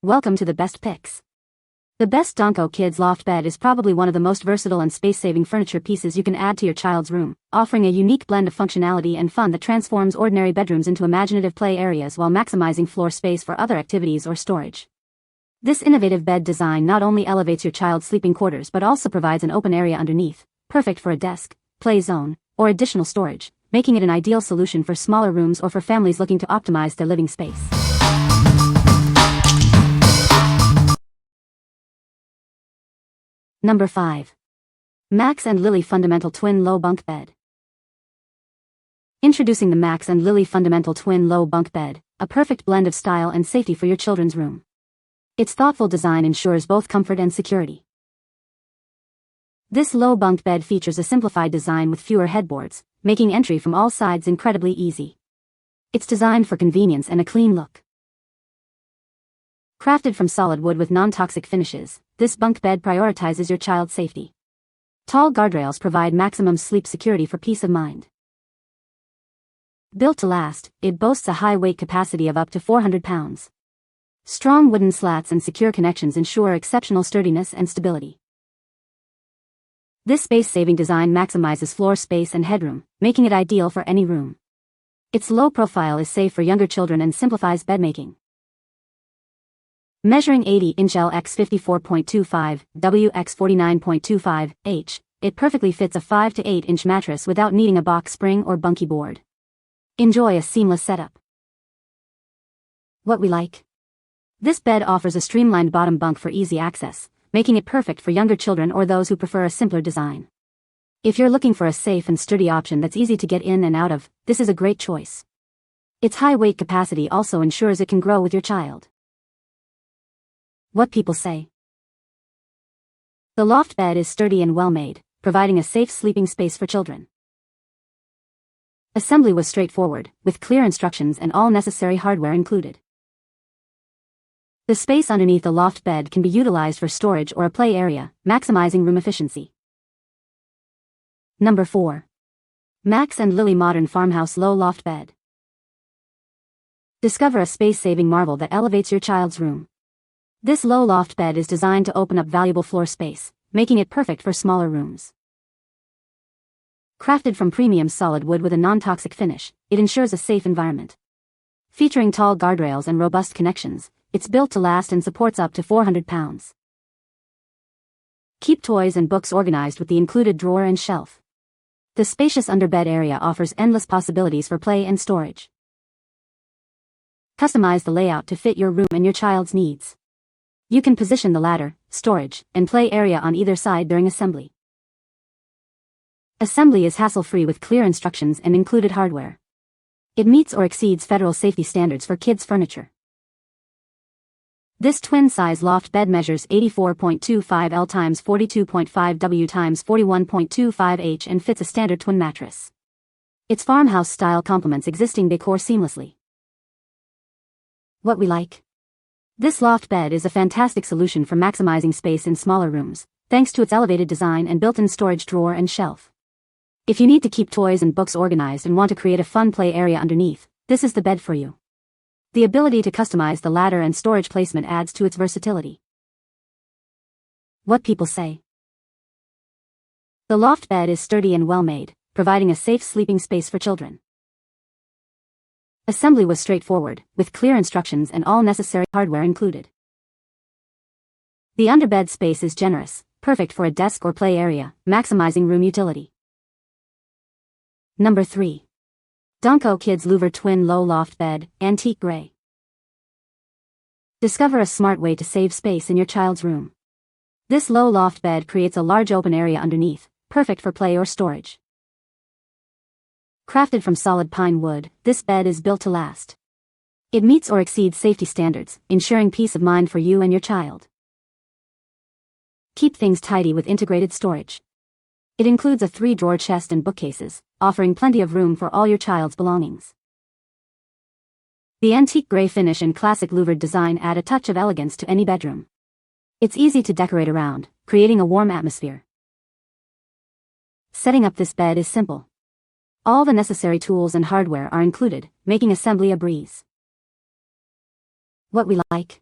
Welcome to the best picks. The best Donco Kids Loft Bed is probably one of the most versatile and space-saving furniture pieces you can add to your child's room, offering a unique blend of functionality and fun that transforms ordinary bedrooms into imaginative play areas while maximizing floor space for other activities or storage. This innovative bed design not only elevates your child's sleeping quarters but also provides an open area underneath, perfect for a desk, play zone, or additional storage, making it an ideal solution for smaller rooms or for families looking to optimize their living space. Number 5. Max and Lily Fundamental Twin Low Bunk Bed. Introducing the Max and Lily Fundamental Twin Low Bunk Bed, a perfect blend of style and safety for your children's room. Its thoughtful design ensures both comfort and security. This low bunk bed features a simplified design with fewer headboards, making entry from all sides incredibly easy. It's designed for convenience and a clean look. Crafted from solid wood with non-toxic finishes, this bunk bed prioritizes your child's safety. Tall guardrails provide maximum sleep security for peace of mind. Built to last, it boasts a high weight capacity of up to 400 pounds. Strong wooden slats and secure connections ensure exceptional sturdiness and stability. This space-saving design maximizes floor space and headroom, making it ideal for any room. Its low profile is safe for younger children and simplifies bedmaking. Measuring 80-inch L x 54.25, W x 49.25, H, it perfectly fits a 5 to 8-inch mattress without needing a box spring or bunky board. Enjoy a seamless setup. What we like. This bed offers a streamlined bottom bunk for easy access, making it perfect for younger children or those who prefer a simpler design. If you're looking for a safe and sturdy option that's easy to get in and out of, this is a great choice. Its high weight capacity also ensures it can grow with your child. What people say. The loft bed is sturdy and well-made, providing a safe sleeping space for children. Assembly was straightforward, with clear instructions and all necessary hardware included. The space underneath the loft bed can be utilized for storage or a play area, maximizing room efficiency. Number 4. Max and Lily Modern Farmhouse Low Loft Bed. Discover a space-saving marvel that elevates your child's room. This low loft bed is designed to open up valuable floor space, making it perfect for smaller rooms. Crafted from premium solid wood with a non-toxic finish, it ensures a safe environment. Featuring tall guardrails and robust connections, it's built to last and supports up to 400 pounds. Keep toys and books organized with the included drawer and shelf. The spacious underbed area offers endless possibilities for play and storage. Customize the layout to fit your room and your child's needs. You can position the ladder, storage, and play area on either side during assembly. Assembly is hassle-free with clear instructions and included hardware. It meets or exceeds federal safety standards for kids' furniture. This twin-size loft bed measures 84.25 L x 42.5 W x 41.25 H and fits a standard twin mattress. Its farmhouse style complements existing decor seamlessly. What we like. This loft bed is a fantastic solution for maximizing space in smaller rooms, thanks to its elevated design and built-in storage drawer and shelf. If you need to keep toys and books organized and want to create a fun play area underneath, this is the bed for you. The ability to customize the ladder and storage placement adds to its versatility. What people say. The loft bed is sturdy and well-made, providing a safe sleeping space for children. Assembly was straightforward, with clear instructions and all necessary hardware included. The underbed space is generous, perfect for a desk or play area, maximizing room utility. Number 3. Donco Kids Louver Twin Low Loft Bed, Antique Gray. Discover a smart way to save space in your child's room. This low loft bed creates a large open area underneath, perfect for play or storage. Crafted from solid pine wood, this bed is built to last. It meets or exceeds safety standards, ensuring peace of mind for you and your child. Keep things tidy with integrated storage. It includes a 3-drawer chest and bookcases, offering plenty of room for all your child's belongings. The antique gray finish and classic louvered design add a touch of elegance to any bedroom. It's easy to decorate around, creating a warm atmosphere. Setting up this bed is simple. All the necessary tools and hardware are included, making assembly a breeze. What we like.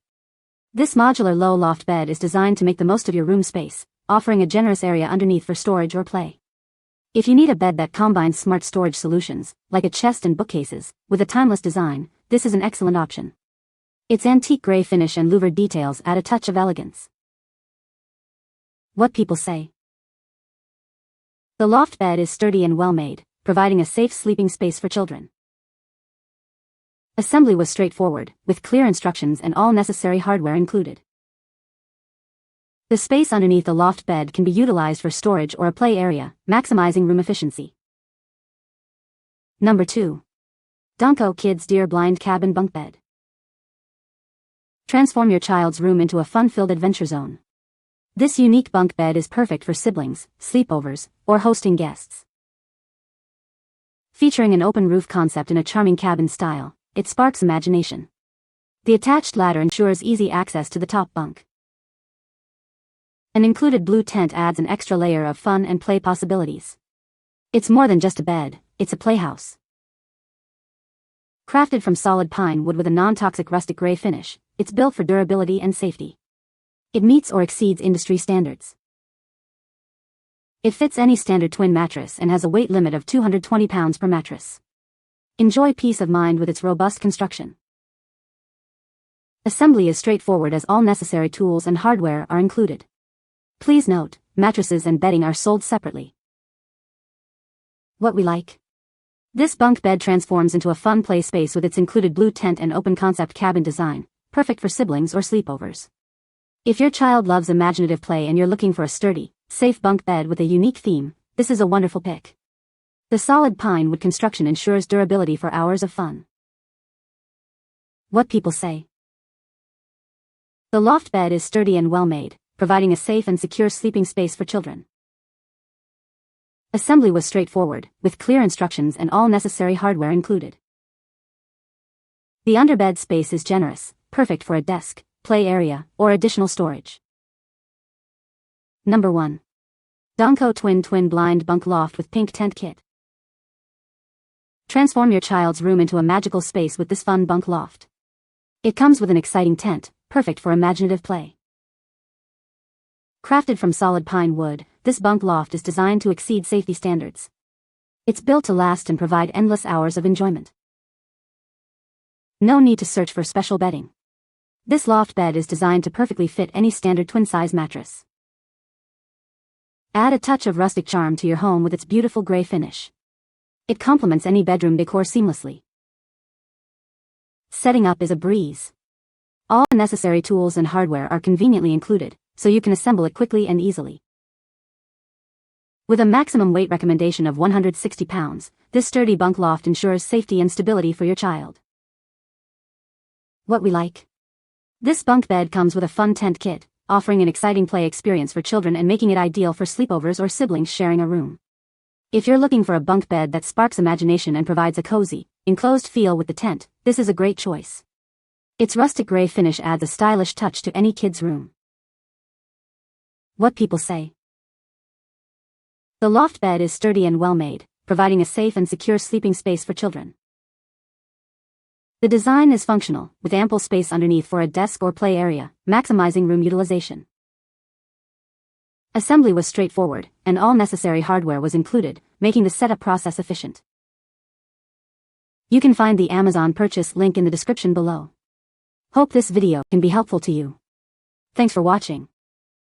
This modular low loft bed is designed to make the most of your room space, offering a generous area underneath for storage or play. If you need a bed that combines smart storage solutions, like a chest and bookcases, with a timeless design, this is an excellent option. Its antique gray finish and louver details add a touch of elegance. What people say. The loft bed is sturdy and well-made, providing a safe sleeping space for children. Assembly was straightforward, with clear instructions and all necessary hardware included. The space underneath the loft bed can be utilized for storage or a play area, maximizing room efficiency. Number 2. Donco Kids Deer Blind Cabin Bunk Bed. Transform your child's room into a fun-filled adventure zone. This unique bunk bed is perfect for siblings, sleepovers, or hosting guests. Featuring an open roof concept in a charming cabin style, it sparks imagination. The attached ladder ensures easy access to the top bunk. An included blue tent adds an extra layer of fun and play possibilities. It's more than just a bed, it's a playhouse. Crafted from solid pine wood with a non-toxic rustic gray finish, it's built for durability and safety. It meets or exceeds industry standards. It fits any standard twin mattress and has a weight limit of 220 pounds per mattress. Enjoy peace of mind with its robust construction. Assembly is straightforward as all necessary tools and hardware are included. Please note, mattresses and bedding are sold separately. What we like. This bunk bed transforms into a fun play space with its included blue tent and open concept cabin design, perfect for siblings or sleepovers. If your child loves imaginative play and you're looking for a sturdy, safe bunk bed with a unique theme, this is a wonderful pick. The solid pine wood construction ensures durability for hours of fun. What people say. The loft bed is sturdy and well-made, providing a safe and secure sleeping space for children. Assembly was straightforward, with clear instructions and all necessary hardware included. The underbed space is generous, perfect for a desk, play area, or additional storage. Number 1. Donco Twin Blind Bunk Loft with Pink Tent Kit. Transform your child's room into a magical space with this fun bunk loft. It comes with an exciting tent, perfect for imaginative play. Crafted from solid pine wood, this bunk loft is designed to exceed safety standards. It's built to last and provide endless hours of enjoyment. No need to search for special bedding. This loft bed is designed to perfectly fit any standard twin-size mattress. Add a touch of rustic charm to your home with its beautiful gray finish. It complements any bedroom decor seamlessly. Setting up is a breeze. All necessary tools and hardware are conveniently included, so you can assemble it quickly and easily. With a maximum weight recommendation of 160 pounds, this sturdy bunk loft ensures safety and stability for your child. What we like. This bunk bed comes with a fun tent kit, offering an exciting play experience for children and making it ideal for sleepovers or siblings sharing a room. If you're looking for a bunk bed that sparks imagination and provides a cozy, enclosed feel with the tent, this is a great choice. Its rustic gray finish adds a stylish touch to any kid's room. What people say. The loft bed is sturdy and well-made, providing a safe and secure sleeping space for children. The design is functional, with ample space underneath for a desk or play area, maximizing room utilization. Assembly was straightforward, and all necessary hardware was included, making the setup process efficient. You can find the Amazon purchase link in the description below. Hope this video can be helpful to you. Thanks for watching.